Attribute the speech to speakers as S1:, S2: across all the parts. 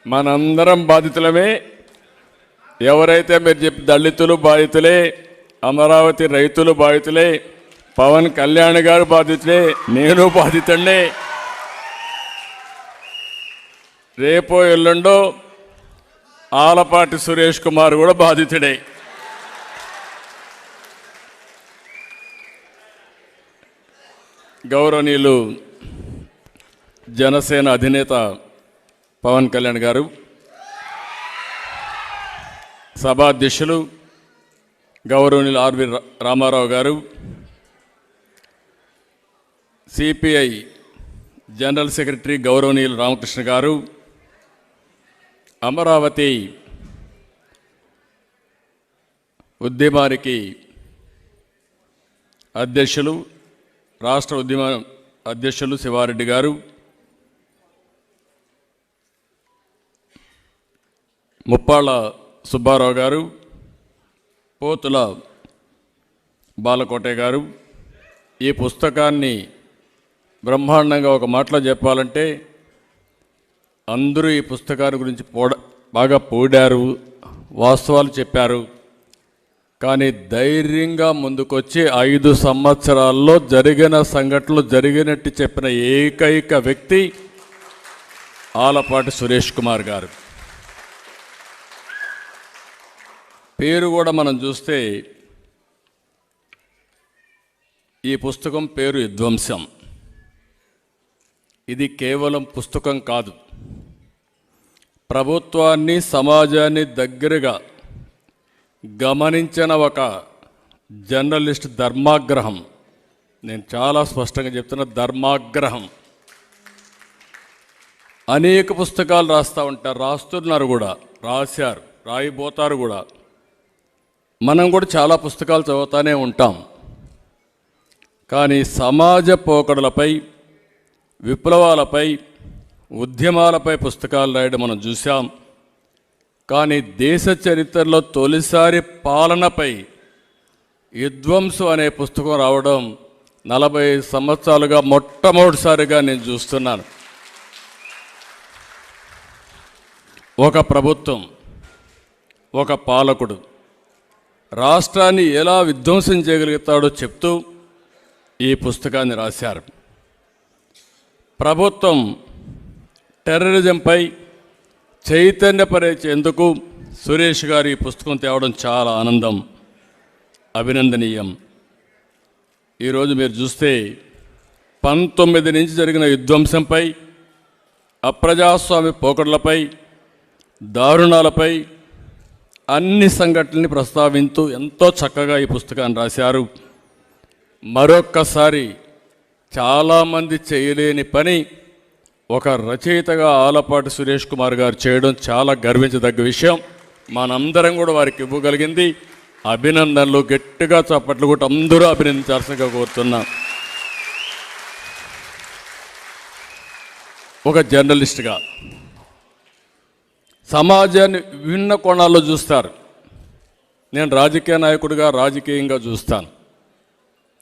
S1: మనందరం బాధితులమే. ఎవరైతే మీరు చెప్పి దళితులు బాధితులే, అమరావతి రైతులు బాధితులే, పవన్ కళ్యాణ్ గారు బాధితులే, నేను బాధితుడే. రేపో ఎల్లుండో ఆలపాటి సురేష్ కుమార్ కూడా బాధితుడే. గౌరవనీయులు జనసేన అధినేత పవన్ కళ్యాణ్ గారు, సభాధ్యక్షులు గౌరవనీయులు ఆర్వి రామారావు గారు, సిపిఐ జనరల్ సెక్రటరీ గౌరవనీయులు రామకృష్ణ గారు, అమరావతి ఉద్యమానికి అధ్యక్షులు, రాష్ట్ర ఉద్యమ అధ్యక్షులు శివారెడ్డి గారు, ముప్పాళ్ళ సుబ్బారావు గారు, పోతుల బాలకోటే గారు, ఈ పుస్తకాన్ని బ్రహ్మాండంగా ఒక మాటలో చెప్పాలంటే అందరూ ఈ పుస్తకాన్ని గురించి బాగా పోడారు, వాస్తవాలు చెప్పారు. కానీ ధైర్యంగా ముందుకొచ్చి 5 సంవత్సరాల్లో జరిగిన సంఘటనలు జరిగినట్టు చెప్పిన ఏకైక వ్యక్తి ఆలపాటి సురేష్ కుమార్ గారు. పేరు కూడా మనం చూస్తే ఈ పుస్తకం పేరు విధ్వంసం. ఇది కేవలం పుస్తకం కాదు, ప్రభుత్వాన్ని సమాజాన్ని దగ్గరగా గమనించిన ఒక జర్నలిస్ట్ ధర్మాగ్రహం. నేను చాలా స్పష్టంగా చెప్తున్నా, ధర్మాగ్రహం. అనేక పుస్తకాలు రాస్తూ ఉంటారు, రాస్తున్నారు కూడా, రాశారు, రాయిపోతారు కూడా. మనం కూడా చాలా పుస్తకాలు చదువుతూనే ఉంటాం. కానీ సమాజ పోకడలపై, విప్లవాలపై, ఉద్యమాలపై పుస్తకాలు రాయడం మనం చూసాం. కానీ దేశ చరిత్రలో తొలిసారి పాలనపై విధ్వంసం అనే పుస్తకం రావడం 40 సంవత్సరాలుగా మొట్టమొదటిసారిగా నేను చూస్తున్నాను. ఒక ప్రభుత్వం, ఒక పాలకుడు రాష్ట్రాన్ని ఎలా విధ్వంసం చేయగలుగుతాడో చెప్తూ ఈ పుస్తకాన్ని రాశారు. ప్రభుత్వం టెర్రరిజంపై చైతన్యపరిచేందుకు సురేష్ గారు ఈ పుస్తకం తేవడం చాలా ఆనందం, అభినందనీయం. ఈరోజు మీరు చూస్తే 19 నుంచి జరిగిన విధ్వంసంపై, అప్రజాస్వామ్య పోకడలపై, దారుణాలపై అన్ని సంఘటనల్ని ప్రస్తావించూ ఎంతో చక్కగా ఈ పుస్తకాన్ని రాశారు. మరొక్కసారి చాలామంది చేయలేని పని ఒక రచయితగా ఆలపాటి సురేష్ కుమార్ గారు చేయడం చాలా గర్వించదగ్గ విషయం. మనందరం కూడా వారికి ఇవ్వగలిగింది. అభినందనలు, గట్టిగా చప్పట్లు కూడా అందరూ అభినందించాల్సిందిగా కోరుతున్నాం. ఒక జర్నలిస్ట్గా సమాజాన్ని విభిన్న కోణాల్లో చూస్తారు. నేను రాజకీయ నాయకుడిగా రాజకీయంగా చూస్తాను,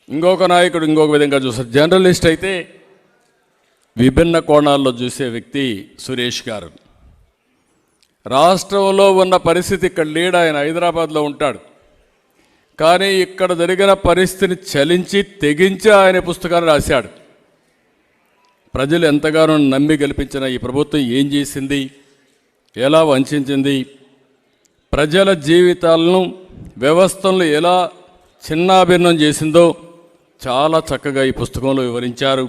S1: ఇంకొక నాయకుడు ఇంకొక విధంగా చూస్తారు. జర్నలిస్ట్ అయితే విభిన్న కోణాల్లో చూసే వ్యక్తి సురేష్ గారు. రాష్ట్రంలో ఉన్న పరిస్థితి ఇక్కడ లేడు, ఆయన హైదరాబాద్లో ఉంటాడు. కానీ ఇక్కడ జరిగిన పరిస్థితిని చలించి తెగించి ఆయన పుస్తకాన్ని రాశాడు. ప్రజలు ఎంతగానో నమ్మి గెలిపించిన ఈ ప్రభుత్వం ఏం చేసింది, ఎలా వంచింది, ప్రజల జీవితాలను, వ్యవస్థలను ఎలా చిన్నాభిన్నం చేసిందో చాలా చక్కగా ఈ పుస్తకంలో వివరించారు.